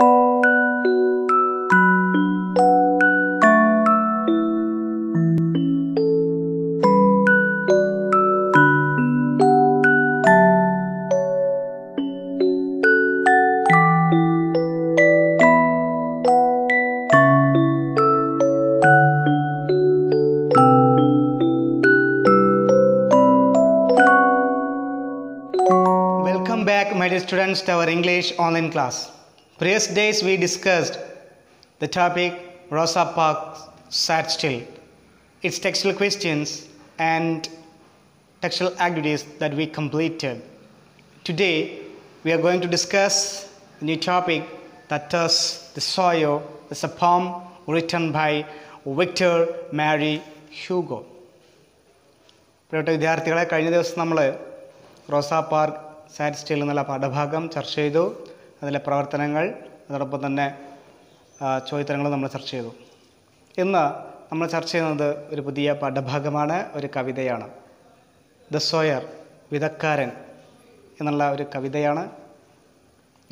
Welcome back, my dear students, to our English online class. Previous days we discussed the topic Rosa Parks Sat Still, its textual questions and textual activities that we completed. Today we are going to discuss a new topic, that is The Sawyer. It's a poem written by Victor Mary Hugo. പ്രിയപ്പെട്ട വിദ്യാർത്ഥികളെ, കഴിഞ്ഞ ദിവസം നമ്മൾ റോസാ park sat still എന്നുള്ള പാഠഭാഗം ചർച്ച ചെയ്തു. അതിലെ പ്രവർത്തനങ്ങൾ, അതോടൊപ്പം തന്നെ ചോദ്യോത്തരങ്ങളും നമ്മൾ ചർച്ച ചെയ്തു. ഇന്ന് നമ്മൾ ചർച്ച ചെയ്യുന്നത് ഒരു പുതിയ പാഠഭാഗമാണ്, ഒരു കവിതയാണ്. ദ സോയർ, വിതക്കാരൻ എന്നുള്ള ഒരു കവിതയാണ്.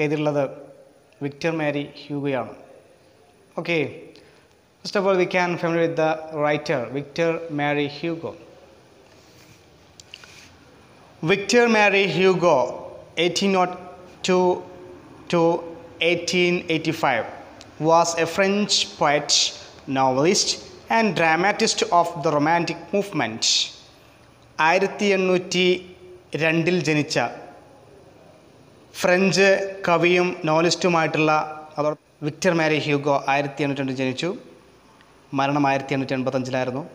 എഴുതിയുള്ളത് വിക്ടർ മാരി ഹ്യൂഗോയാണ്. Okay, first of all we can familiar with the writer Victor Marie Hugo. Victor Mary Hugo, 1802 to 1885, was a French poet, novelist, and dramatist of the Romantic movement. 1802 ജനിച്ച French കവിയും നോവലിസ്റ്റുമായിട്ടുള്ള Victor Marie Hugo 1802 ജനിച്ചു. മരണം 1885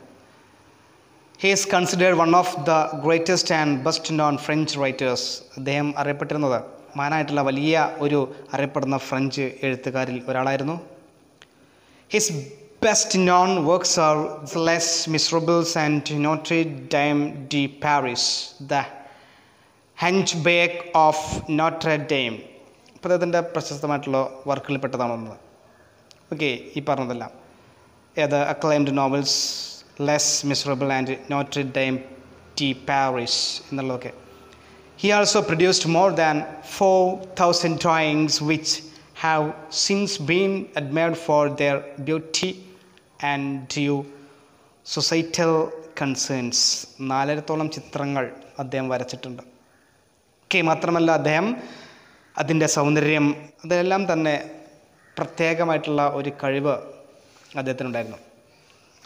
He is considered one of the greatest and best known French writers. അദ്ദേഹം അറിയപ്പെട്ടിരുന്നത് മാനായിട്ടുള്ള വലിയ ഒരു അറിയപ്പെടുന്ന French എഴുത്തുകാരിൽ ഒരാളായിരുന്നു. His best known works are Les Miserables and Notre Dame de Paris, The Hunchback of Notre Dame. അപ്പോൾ അദ്ദേഹത്തിൻ്റെ പ്രശസ്തമായിട്ടുള്ള വർക്കുകളിൽപ്പെട്ടതാണെന്നത്. ഓക്കെ, ഈ പറഞ്ഞതെല്ലാം ഏത് acclaimed novels, Les Miserables and Notre Dame de Paris എന്നുള്ളതൊക്കെ. He also produced more than 4,000 drawings which have since been admired for their beauty and due societal concerns. 4,000 ചിത്രങ്ങൾ അദ്ദേഹം വരച്ചിട്ടുണ്ട്. ഓക്കെ, മാത്രമല്ല അദ്ദേഹം അതിൻ്റെ സൗന്ദര്യം, അതെല്ലാം തന്നെ പ്രത്യേകമായിട്ടുള്ള ഒരു കഴിവ് അദ്ദേഹത്തിനുണ്ടായിരുന്നു.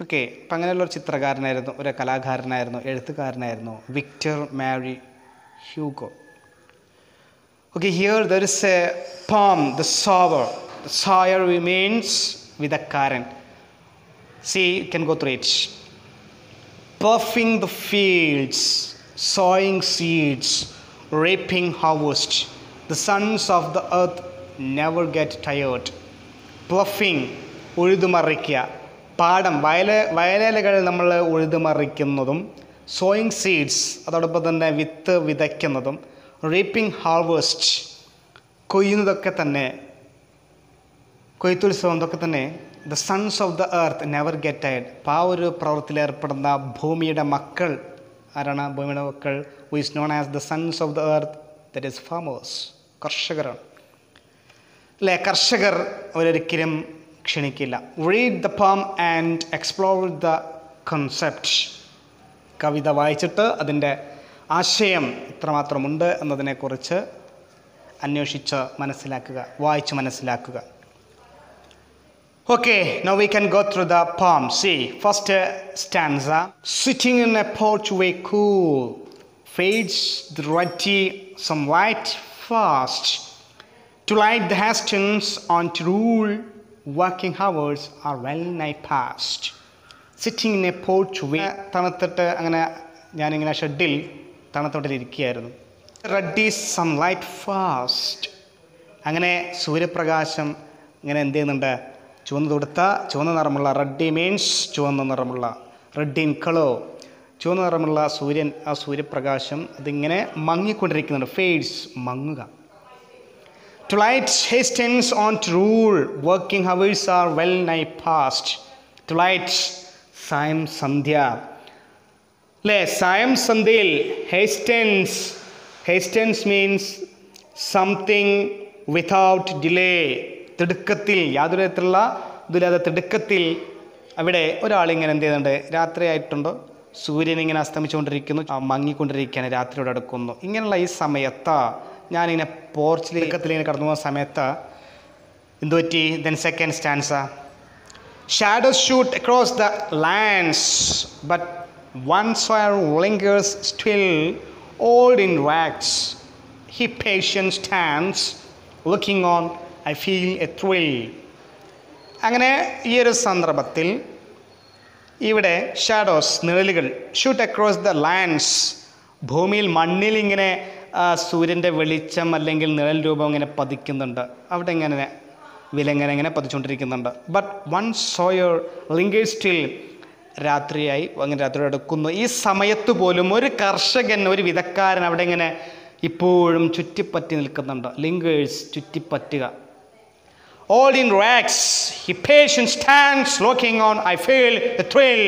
ഓക്കെ, അപ്പം അങ്ങനെയുള്ളൊരു ചിത്രകാരനായിരുന്നു, ഒരു കലാകാരനായിരുന്നു, എഴുത്തുകാരനായിരുന്നു Victor Marie Hugo. Okay, here there is a poem, the sower. The sower means വിതക്കാരൻ. See, you can go through it. Ploughing the fields, sowing seeds, reaping harvest. The sons of the earth never get tired. Ploughing, ഉഴുതുമറിക്കുക. പാടം, വയലേലകളിൽ നമ്മൾ ഉഴുതുമറിക്കുന്നതും, sowing seeds, അതോടൊപ്പം തന്നെ വിത്ത് വിതയ്ക്കുന്നതും, reaping harvest, കൊയ്യുന്നതൊക്കെ തന്നെ, കൊയ്ത്തുത്സവം, ഇതൊക്കെ തന്നെ. The sons of the earth never get tired. അപ്പോൾ ആ ഒരു പ്രവൃത്തിയിൽ ഏർപ്പെടുന്ന ഭൂമിയുടെ മക്കൾ ആരാണ്? ഭൂമിയുടെ മക്കൾ who is known as the sons of the earth, that is farmers, കർഷകരാണ് അല്ലേ? കർഷകർ അവരൊരിക്കലും ക്ഷണിക്കില്ല. Read the poem and explore the concept. കവിത വായിച്ചിട്ട് അതിൻ്റെ ആശയം എത്രമാത്രമുണ്ട് എന്നതിനെക്കുറിച്ച് അന്വേഷിച്ച് മനസ്സിലാക്കുക, വായിച്ച് മനസ്സിലാക്കുക. Okay, now we can go through the poem. See, first stanza. Sitting in a porchway cool, fades the ruddy sunlight fast. To light the hastings on to rule, working hours are well nigh past. Sitting in a porchway. തണുത്തിട്ട് അങ്ങനെ ഞാനിങ്ങനെ ഷെഡിൽ തണുത്തോട്ടിലിരിക്കുകയായിരുന്നു. റഡി sunlight fast. അങ്ങനെ സൂര്യപ്രകാശം ഇങ്ങനെ എന്ത് ചെയ്യുന്നുണ്ട്? ചുവന്ന് തൊടുത്ത ചുവന്ന നിറമുള്ള, റെഡി മീൻസ് ചുവന്ന നിറമുള്ള, റെഡ് ഇൻ കളർ, ചുവന്ന നിറമുള്ള സൂര്യൻ, ആ സൂര്യപ്രകാശം അതിങ്ങനെ മങ്ങിക്കൊണ്ടിരിക്കുന്നുണ്ട്. Fades, മങ്ങുക. To light hastens on to rule, working hours are well nigh past. To light, സായം സന്ധ്യ അല്ലേ? സായം സന്ധ്യയിൽ hastens means something without delay, തിടുക്കത്തിൽ യാതൊരു തരത്തിലുള്ള ഇതില്ലാതെ തിടുക്കത്തിൽ അവിടെ ഒരാളിങ്ങനെ എന്ത് ചെയ്യുന്നുണ്ട്, രാത്രിയായിട്ടുണ്ടോ, സൂര്യൻ ഇങ്ങനെ അസ്തമിച്ചുകൊണ്ടിരിക്കുന്നു, മങ്ങിക്കൊണ്ടിരിക്കുകയാണ്, രാത്രിയോട് അടുക്കുന്നു. ഇങ്ങനെയുള്ള ഈ സമയത്ത് ഞാനിങ്ങനെ പോർച്ചിൽ ഇങ്ങനെ കടന്നു പോകുന്ന സമയത്ത് എന്തു പറ്റി? Then second stanza, shadows shoot across the lands, but one soil lingers still, old in wax. He patient stands, looking on, I feel a thrill. അങ്ങനെ ഈ ഒരു സന്ദർഭത്തിൽ ഇവിടെ ഷാഡോസ്, നിഴലുകൾ, ഷൂട്ട് അക്രോസ് ദ ലാൻഡ്സ്, ഭൂമിയിൽ മണ്ണിൽ ഇങ്ങനെ സൂര്യൻ്റെ വെളിച്ചം അല്ലെങ്കിൽ നിഴൽ രൂപം ഇങ്ങനെ പതിക്കുന്നുണ്ട്. അവിടെ ഇങ്ങനെ വിലങ്ങനെ പതിച്ചുകൊണ്ടിരിക്കുന്നുണ്ട്. ബട്ട് വൺ സോയർ ലിംഗേഴ്സ് സ്റ്റിൽ, രാത്രിയായി, അങ്ങനെ രാത്രി എടുക്കുന്നു. ഈ സമയത്ത് പോലും ഒരു കർഷകൻ, ഒരു വിതക്കാരൻ അവിടെ ഇങ്ങനെ ഇപ്പോഴും ചുറ്റിപ്പറ്റി നിൽക്കുന്നുണ്ട്. ലിംഗേഴ്സ്, ചുറ്റിപ്പറ്റുക. All in rags, he patient stands looking on, I feel the thrill.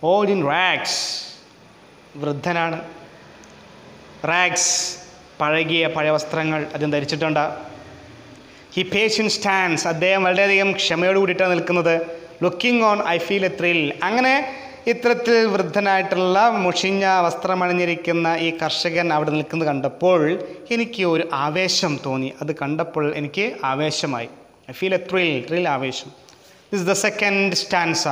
All in rags, വൃദ്ധനാണ്. റാഗ്സ്, പഴകിയ പഴയ വസ്ത്രങ്ങൾ അദ്ദേഹം ധരിച്ചിട്ടുണ്ട്. ഹി പേഷ്യൻറ്റ് സ്റ്റാൻഡ്സ്, അദ്ദേഹം വളരെയധികം ക്ഷമയോട് കൂടിയിട്ടാണ് നിൽക്കുന്നത്. Looking on, I feel a thrill. അങ്ങനെ ഇത്തരത്തിൽ വൃദ്ധനായിട്ടുള്ള മുഷിഞ്ഞ വസ്ത്രമണിഞ്ഞിരിക്കുന്ന ഈ കർഷകൻ അവിടെ നിൽക്കുന്നത് കണ്ടപ്പോൾ എനിക്ക് ഒരു ആവേശം തോന്നി. അത് കണ്ടപ്പോൾ എനിക്ക് ആവേശമായി. ഐ ഫീൽ എ ത്രിൽ, ആവേശം. This is the second stanza.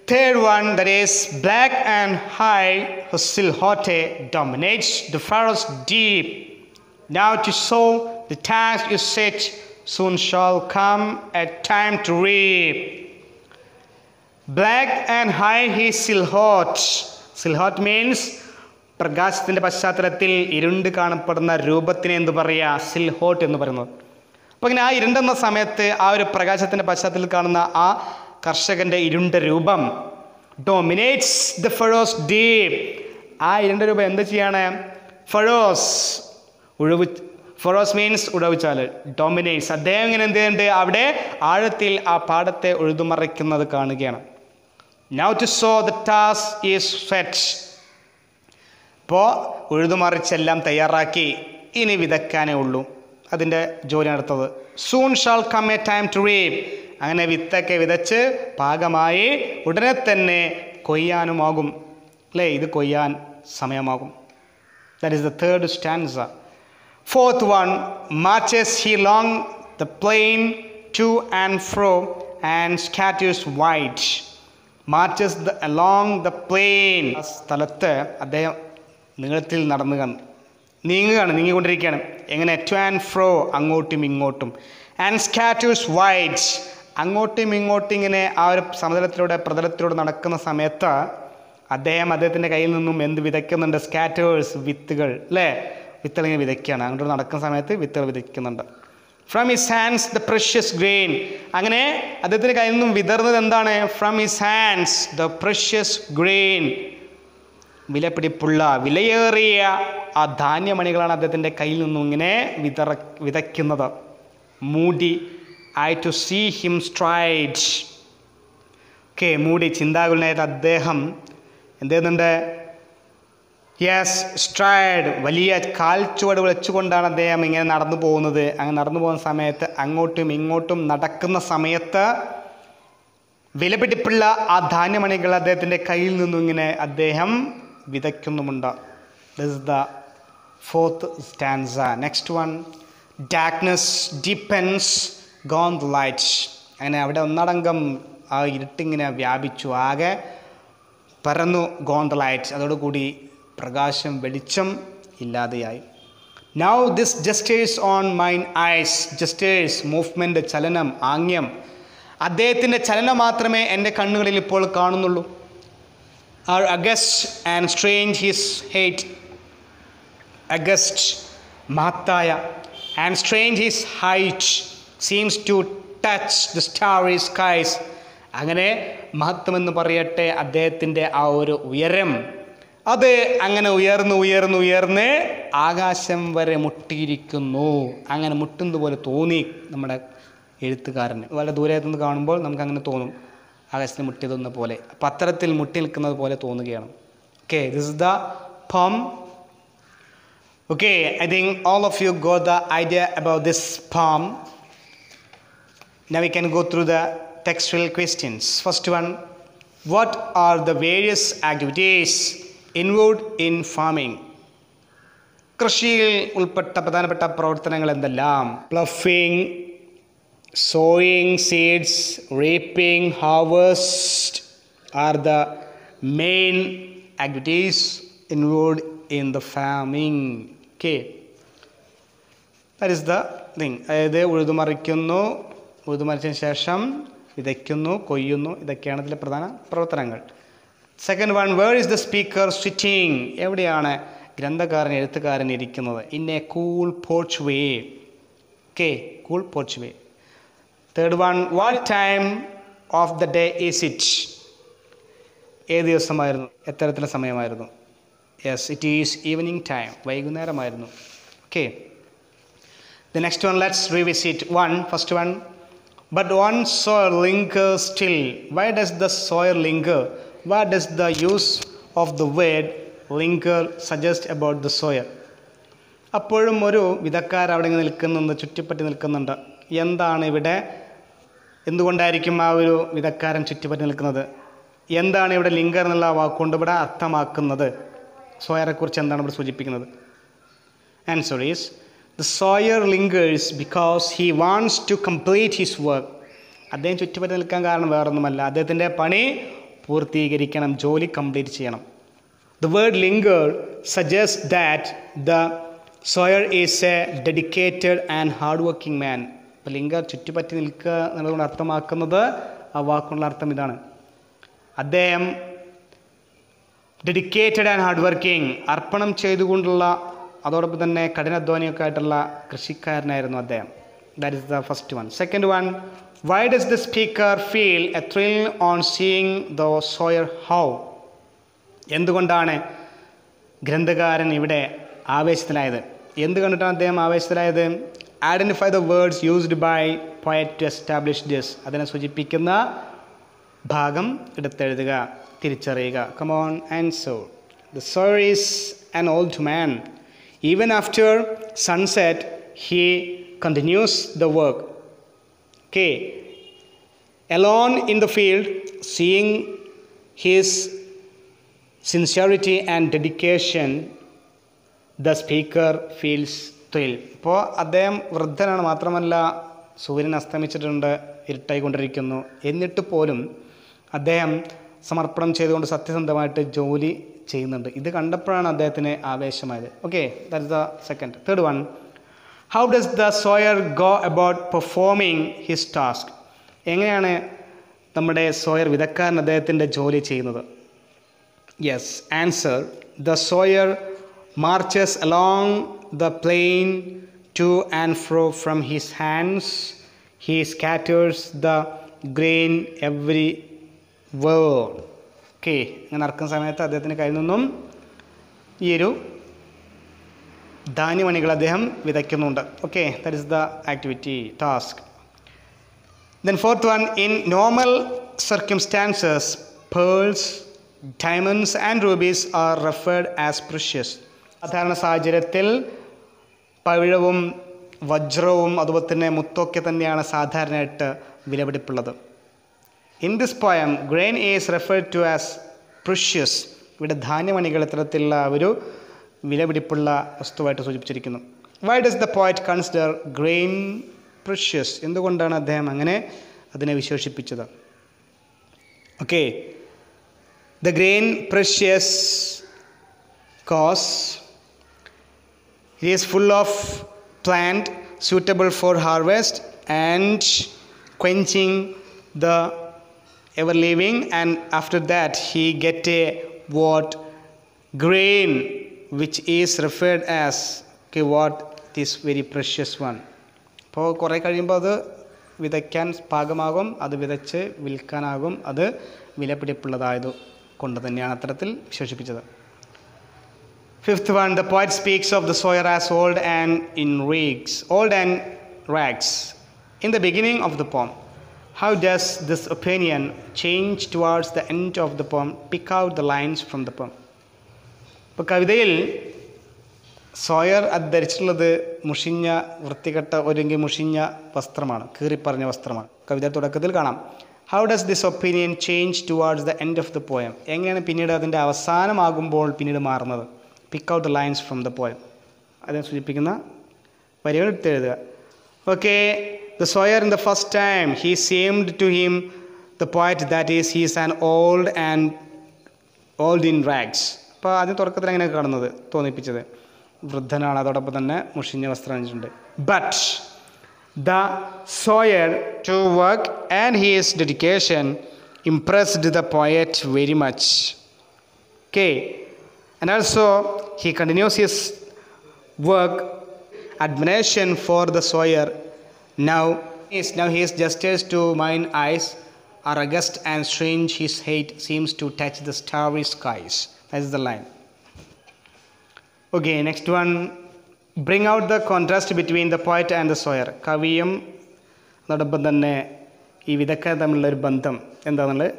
Third one, that is black and high, whose silhouette dominates the forest deep. Now to sow the task you set, soon shall come a time to reap. Black and high his silhouette. Silhouette means പ്രകാശത്തിൻ്റെ പശ്ചാത്തലത്തിൽ ഇരുണ്ട് കാണപ്പെടുന്ന രൂപത്തിനെ എന്ത് പറയുക? സിൽഹോട്ട് എന്ന് പറയുന്നത്. അപ്പോൾ ഇങ്ങനെ ആ ഇരുണ്ടെന്ന സമയത്ത് ആ ഒരു പ്രകാശത്തിൻ്റെ പശ്ചാത്തലത്തിൽ കാണുന്ന ആ കർഷകൻ്റെ ഇരുണ്ട രൂപം ഡോമിനേറ്റ്സ് ദ ഫറോസ് ഡീപ്. ആ ഇരുണ്ട രൂപം എന്ത് ചെയ്യാണ്? Pharos means ഉഴവുചാല്. ഡോമിനേറ്റ്സ്, അദ്ദേഹം ഇങ്ങനെ എന്ത് ചെയ്യുന്നുണ്ട്? അവിടെ ആഴത്തിൽ ആ പാടത്തെ ഉഴുതുമറിക്കുന്നത് കാണുകയാണ്. Now to sow the task is set. ഇപ്പോൾ ഉഴുതുമറിച്ചെല്ലാം തയ്യാറാക്കി, ഇനി വിതയ്ക്കാനേ ഉള്ളൂ, അതിൻ്റെ ജോലി നടത്തത്. Soon shall come a time to reap. അങ്ങനെ വിത്തൊക്കെ വിതച്ച് പാകമായി ഉടനെ തന്നെ കൊയ്യാനുമാകും. അല്ലേ? ഇത് കൊയ്യാൻ സമയമാകും. That is the third stanza. Fourth one, marches he along the plain to and fro and scatters white. Marches along the plain. സ്ഥലത്ത് അദ്ദേഹം നീളത്തിൽ നീങ്ങിക്കൊണ്ടിരിക്കുകയാണ്. എങ്ങനെ? ടു ആൻഡ് ഫ്രോ, അങ്ങോട്ടും ഇങ്ങോട്ടും. ആൻഡ് സ്കാറ്റേഴ്സ് വൈറ്റ്, അങ്ങോട്ടും ഇങ്ങോട്ടും ഇങ്ങനെ ആ ഒരു പ്രതലത്തിലൂടെ നടക്കുന്ന സമയത്ത് അദ്ദേഹത്തിൻ്റെ കയ്യിൽ നിന്നും എന്ത് വിതയ്ക്കുന്നുണ്ട്? സ്കാറ്റേഴ്സ്, വിത്തുകൾ. അല്ലേ? വിത്തുകൾ ഇങ്ങനെ വിതയ്ക്കുകയാണ്. അങ്ങോട്ട് നടക്കുന്ന സമയത്ത് വിത്തുകൾ വിതയ്ക്കുന്നുണ്ട്. From his hands the precious grain. അങ്ങനെ അദ്ദേഹത്തിൻ്റെ കയ്യിൽ നിന്നും വിതർന്നത് എന്താണ്? From his hands the precious grain. വിലപിടിപ്പുള്ള, വിലയേറിയ ആ ധാന്യമണികളാണ് അദ്ദേഹത്തിൻ്റെ കയ്യിൽ നിന്നും ഇങ്ങനെ വിതയ്ക്കുന്നത്. Moody, I to see him stride. Okay, Moody, ചിന്താകുലനായിട്ട് അദ്ദേഹം എന്ത് ചെയ്യുന്നുണ്ട്? യെസ്, സ്ട്രൈഡ്, വലിയ കാൽച്ചുവട് വെച്ചുകൊണ്ടാണ് അദ്ദേഹം ഇങ്ങനെ നടന്നു പോകുന്നത്. അങ്ങനെ നടന്നു പോകുന്ന സമയത്ത്, അങ്ങോട്ടും ഇങ്ങോട്ടും നടക്കുന്ന സമയത്ത് വിലപിടിപ്പുള്ള ആ ധാന്യമണികൾ അദ്ദേഹത്തിൻ്റെ കയ്യിൽ നിന്നും ഇങ്ങനെ അദ്ദേഹം വിതയ്ക്കുന്നുമുണ്ട്. This is the fourth stanza. Next one, darkness deepens gone the light. അങ്ങനെ അവിടെ ഒന്നടങ്കം ആ ഇരുട്ടിങ്ങനെ വ്യാപിച്ചു, ആകെ പരന്നു. ഗോൺ ദ ലൈറ്റ്, അതോടുകൂടി പ്രകാശം, വെളിച്ചം ഇല്ലാതെയായി. Now this gestures on mine eyes. Gestures, movement, ചലനം, ആംഗ്യം. അദ്ദേഹത്തിൻ്റെ ചലനം മാത്രമേ എൻ്റെ കണ്ണുകളിൽ ഇപ്പോൾ കാണുന്നുള്ളൂ. Are august and strange his height. August, മഹത്തായ. And strange his height seems to touch the starry skies. അങ്ങനെ മഹത്വമെന്ന് പറയട്ടെ, അദ്ദേഹത്തിൻ്റെ ആ ഒരു ഉയരം, അത് അങ്ങനെ ഉയർന്ന് ആകാശം വരെ മുട്ടിയിരിക്കുന്നു. അങ്ങനെ മുട്ടുന്നത് പോലെ തോന്നി നമ്മുടെ എഴുത്തുകാരന്. വളരെ ദൂരത്തു നിന്ന് കാണുമ്പോൾ നമുക്കങ്ങനെ തോന്നും, ആകാശത്തിന് മുട്ടിയതെന്ന പോലെ. അപ്പം അത്തരത്തിൽ മുട്ടി നിൽക്കുന്നത് പോലെ തോന്നുകയാണ്. Okay, this is the poem Okay, I think all of you got the idea about this poem. Now we can go through the textual questions. First one, what are the various activities involved in farming? കൃഷിയിൽ ഉൾപ്പെട്ട പ്രധാനപ്പെട്ട പ്രവർത്തനങ്ങൾ എന്തെല്ലാം? Ploughing, sowing seeds, reaping, harvest are the main activities involved in the farming. Okay, that is the thing. അതായത് ഉഴുതുമറിക്കുന്നു, ഉഴുതുമറിച്ചതിന് ശേഷം വിതയ്ക്കുന്നു, കൊയ്യുന്നു, ഇതൊക്കെയാണ് ഇതിലെ പ്രധാന പ്രവർത്തനങ്ങൾ. Second one, where is the speaker sitting? എവിടെയാണ് ഗ്രന്ഥകാരൻ എഴുത്തുകാരൻ ഇരിക്കുന്നത്? In a cool porchway. Okay, cool porchway. Third one, what time of the day is it? ഏത് ദിവസമായിരുന്നു, എത്തരത്തിലെ സമയമായിരുന്നു? Yes, it is evening time, വൈകുന്നേരമായിരുന്നു. Okay, the next one, let's revisit one. First one, but one soil lingers still. Why does the soil linger? What does the use of the word linger suggest about the soil? അപ്പോഴും ഒരു വിധക്കാർ അവിടെ നിൽക്കുന്നുണ്ട്, ചുറ്റിപ്പറ്റി നിൽക്കുന്നുണ്ട്. എന്താണ് ഇവിടെ, എന്തുകൊണ്ടായിരിക്കും ആ ഒരു വിധക്കാരൻ ചുറ്റിപ്പറ്റി നിൽക്കുന്നത്? എന്താണ് ഇവിടെ ലിംഗർ എന്നുള്ള വാക്കുകൊണ്ട് ഇവിടെ അർത്ഥമാക്കുന്നത്? സോയറെക്കുറിച്ച് എന്താണ് ഇവിടെ സൂചിപ്പിക്കുന്നത്? Answer is, the sawyer lingers because he wants to complete his work. അദ്ദേഹം ചുറ്റുപറ്റി നിൽക്കാൻ കാരണം വേറൊന്നുമല്ല, അദ്ദേഹത്തിൻ്റെ പണി പൂർത്തീകരിക്കണം, ജോലി കംപ്ലീറ്റ് ചെയ്യണം. The word linger suggests that the sawyer is a dedicated and hardworking man. അപ്പോൾ ലിംഗർ ചുറ്റുപറ്റി നിൽക്കുക എന്നുള്ളതുകൊണ്ട് അർത്ഥമാക്കുന്നത്, ആ വാക്കുള്ള അർത്ഥം ഇതാണ്, അദ്ദേഹം ഡെഡിക്കേറ്റഡ് ആൻഡ് ഹാർഡ് വർക്കിംഗ്, അർപ്പണം ചെയ്തുകൊണ്ടുള്ള അതോടൊപ്പം തന്നെ കഠിനാധ്വാനിയൊക്കെ ആയിട്ടുള്ള കൃഷിക്കാരനായിരുന്നു അദ്ദേഹം. That is the first one. Second one, why does the speaker feel a thrill on seeing the sower how? എന്തുകൊണ്ടാണ് ഗ്രന്ഥകാരൻ ഇവിടെ ആവേശത്തിലായത്? എന്ത് കണ്ടിട്ടാണ് അദ്ദേഹം ആവേശത്തിലായത്? Identify the words used by poet to establish this. അതിനെ സൂചിപ്പിക്കുന്ന ഭാഗം എടുത്തെഴുതുക, തിരിച്ചറിയുക. Come on, answer. The sower is an old man. Even after sunset, he continues the work. Okay. Alone in the field, seeing his sincerity and dedication, the speaker feels thrill. ഇപ്പോൾ അദ്ദേഹം വൃദ്ധനാണ്, മാത്രമല്ല സൂര്യൻ അസ്തമിച്ചിട്ടുണ്ട്, ഇരുട്ടായിക്കൊണ്ടിരിക്കുന്നു. എന്നിട്ട് പോലും അദ്ദേഹം സമർപ്പണം ചെയ്തുകൊണ്ട് സത്യസന്ധമായിട്ട് ജോലി ചെയ്യുന്നുണ്ട്. ഇത് കണ്ടപ്പോഴാണ് അദ്ദേഹത്തിന് ആവേശമായത്. Okay, that is the second. Third one, how does the sower go about performing his task? എങ്ങനെയാണ് നമ്മുടെ സോയർ വിധക്കാരൻ അദ്ദേഹത്തിൻ്റെ ജോലി ചെയ്യുന്നത്? Yes, answer, the sower marches along the plain to and fro from his hands. He scatters the grain every word. Okay, ഇങ്ങനെ നടക്കുന്ന സമയത്ത് അദ്ദേഹത്തിൻ്റെ കയ്യിൽ നിന്നും ഈ ഒരു ധാന്യമണികൾ അദ്ദേഹം വിതയ്ക്കുന്നുണ്ട്. Okay, that is the activity, task. Then fourth one, in normal circumstances pearls, diamonds and rubies are referred as precious. സാധാരണ സാഹചര്യത്തിൽ പവിഴവും വജ്രവും അതുപോലെ തന്നെ മുത്തൊക്കെ തന്നെയാണ് സാധാരണയായിട്ട് വിലപിടിപ്പുള്ളത്. In this poem, grain is referred to as precious. ഇവിടെ ധാന്യമണികൾ ഇത്തരത്തിലുള്ള ഒരു വിലപിടിപ്പുള്ള വസ്തുവായിട്ട് സൂചിപ്പിച്ചിരിക്കുന്നു. Why does the poet consider grain precious? എന്തുകൊണ്ടാണ് അദ്ദേഹം അങ്ങനെ അതിനെ വിശേഷിപ്പിച്ചത്? Okay, the grain precious cause it is full of plant suitable for harvest and quenching the ever living, and after that he get a what grain which is referred as, okay, what this very precious one. അപ്പോൾ കുറേ കഴിയുമ്പോൾ അത് വിതയ്ക്കാൻ പാകമാകും, അത് വിതച്ച് വിൽക്കാനാകും, അത് വിലപിടിപ്പുള്ളതായത് കൊണ്ട് തന്നെയാണ് അത്തരത്തിൽ വിശേഷിപ്പിച്ചത്. Fifth one, the poet speaks of the sower as old and in rags in the beginning of the poem. How does this opinion change towards the end of the poem? Pick out the lines from the poem. ഇപ്പോൾ കവിതയിൽ Sawyer അത് ധരിച്ചിട്ടുള്ളത് മുഷിഞ്ഞ വൃത്തികെട്ട ഒരുങ്ങി മുഷിഞ്ഞ വസ്ത്രമാണ്, കീറിപ്പറഞ്ഞ വസ്ത്രമാണ്. കവിത തുടക്കത്തിൽ കാണാം. How does this opinion change towards the end of the poem? എങ്ങനെയാണ് പിന്നീട് അതിൻ്റെ അവസാനമാകുമ്പോൾ പിന്നീട് മാറുന്നത്? Pick out the lines from the poem. അതിനെ സൂചിപ്പിക്കുന്ന വരികൾ എടുത്തെഴുതുക. Okay, the sower in the first time he seemed to him the poet that is he's an old in rags. അപ്പോൾ ആദ്യം തുടക്കത്തിൽ എങ്ങനെയാണ് കാണുന്നത് തോന്നിപ്പിച്ചത്? വൃദ്ധനാണ്, അതോടൊപ്പം തന്നെ മുഷിഞ്ഞ വസ്ത്രം അണിഞ്ഞിട്ടുണ്ട്. But the sower to work and his dedication impressed the poet very much. Okay, and also he continues his work. Admiration for the sawyer. Now his gestures to mine eyes are august and strange. His hate seems to touch the starry skies. That's the line. Okay, next one. Bring out the contrast between the poet and the sawyer. കവിയും അതോടൊപ്പം തന്നെ ഈ വിധക്കാർ തമ്മിലുള്ള ഒരു ബന്ധം എന്താണെന്നുള്ളത്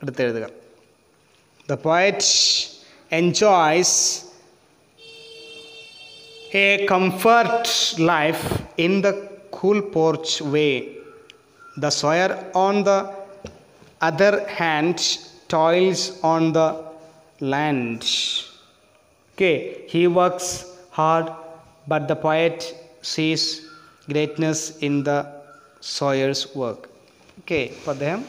എടുത്തെഴുതുക. The poet enjoys a comfort life in the cool porch way. The sawyer, on the other hand, toils on the land. Okay, he works hard, but the poet sees greatness in the sawyer's work. Okay, അപ്പോൾ അദ്ദേഹം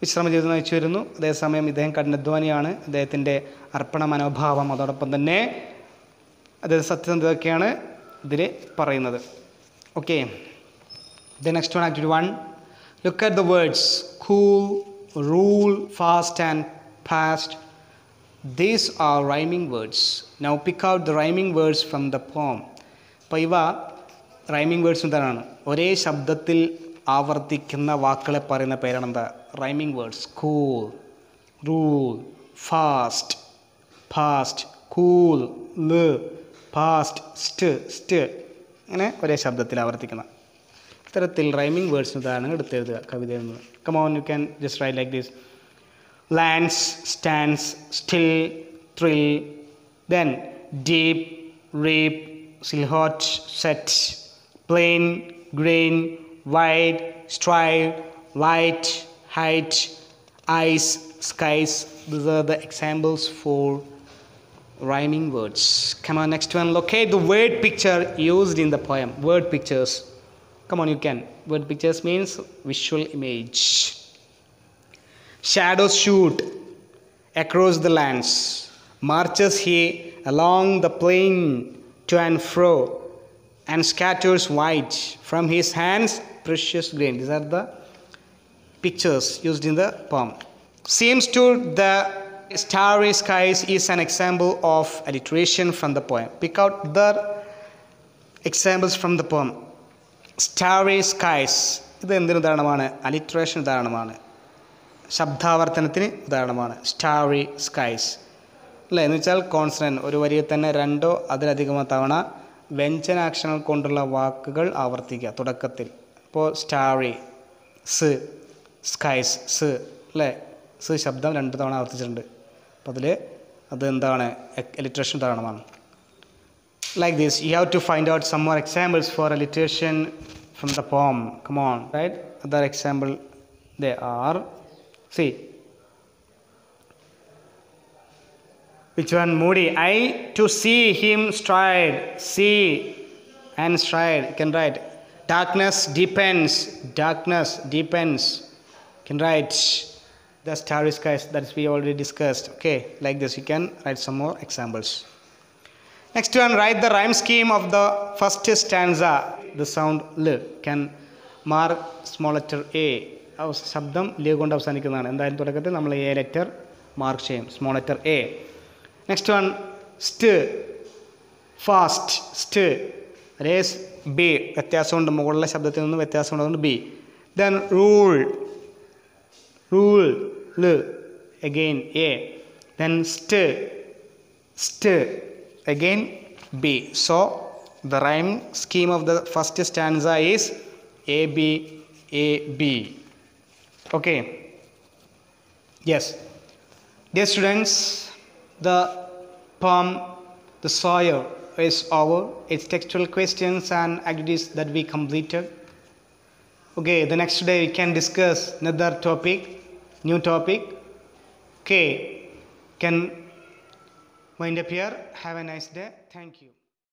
വിശ്രമ ജീവിതം നയിച്ചു വരുന്നു. അതേസമയം ഇദ്ദേഹം കഠിനാധ്വാനിയാണ്. അദ്ദേഹത്തിൻ്റെ അർപ്പണ മനോഭാവം അതോടൊപ്പം തന്നെ അതായത് സത്യസന്ധതയൊക്കെയാണ് ഇതിൽ പറയുന്നത്. Okay, the next one, activity 1. Look at the words cool, rule, fast and past. These are rhyming words. Now pick out the rhyming words from the poem. അപ്പോൾ ഇവ റൈമിംഗ് വേർഡ്സ് എന്താണ്? ഒരേ ശബ്ദത്തിൽ ആവർത്തിക്കുന്ന വാക്കുകളെ പറയുന്ന പേരാണ് എന്താ? Rhyming words. Cool, rule, fast, fast, cool, fast, സ്റ്റ് അങ്ങനെ ഒരേ ശബ്ദത്തിൽ ആവർത്തിക്കുന്ന ഇത്തരത്തിൽ റൈമിംഗ് വേർഡ്സ് ഉദാഹരണങ്ങൾ എടുത്തെഴുതുക കവിതയിൽ നിന്ന്. Come on, you can just write like this. Lands, stands, still, thrill, then deep, reap, silhouette, set, plain, green, wide, stride, light, height, eyes, skies. These are the examples for rhyming words. Come on, next one. Locate the word picture used in the poem. Word pictures. Come on, you can. Word pictures means visual image. Shadows shoot across the lands. Marches he along the plain to and fro, and scatters white from his hands precious grain. These are the pictures used in the poem. Seems to the starry skies is an example of alliteration from the poem. Pick out the examples from the poem. Starry skies. ഇത് എന്തിന് ഉദാഹരണമാണ്? Alliteration ഉദാഹരണമാണ്, ശബ്ദാവർത്തനത്തിന് ഉദാഹരണമാണ്. Starry skies അല്ലേ എന്ന് വെച്ചാൽ consonant ഒരു വരിയിൽ തന്നെ രണ്ടോ അതിലധികമോ തവണ വ്യഞ്ജനാക്ഷരങ്ങൾ കൊണ്ടുള്ള വാക്കുകൾ ആവർത്തിക്കുക തുടക്കത്തിൽ. അപ്പോൾ സ്റ്റാറി, സ്, സ്കൈസ്, സ് അല്ലേ, സ് ശബ്ദം 2 തവണ ആവർത്തിച്ചിട്ടുണ്ട്. അപ്പോൾ അതിൽ അത് എന്താണ്? അലിട്രേഷൻ ഉദാഹരണമാണ്. Like this, you have to find out some more examples for alliteration from the poem. Come on, right? Other example they are, see, which one? Moody. I to see him stride, see and stride. You can write. Darkness deepens, darkness deepens. You can write the starry skies, that we already discussed. Okay, like this you can write some more examples. Next one, write the rhyme scheme of the first stanza. The sound l can mark small letter a. ശബ്ദം ല കൊണ്ട് അവസാനിക്കുന്നതാണ്. എന്തായാലും തുടക്കത്തിൽ നമ്മൾ A letter mark ചെയ്യും, small letter A. Next one, സ്റ്റ്, fast, സ്റ്റ്, race, B, വ്യത്യാസമുണ്ട്, മുകളിലെ ശബ്ദത്തിൽ നിന്ന് വ്യത്യാസമുള്ളതുകൊണ്ട് ബി. ദെൻ റൂൾ, റൂൾ, ൽ, again a. Then st, st, again b. So the rhyme scheme of the first stanza is a b, a b. Okay, yes, dear students, the poem The Sawyer is over. It's textual questions and activities that we completed. Okay, the next day we can discuss another topic, new topic. Okay, can wind up here. Have a nice day. Thank you.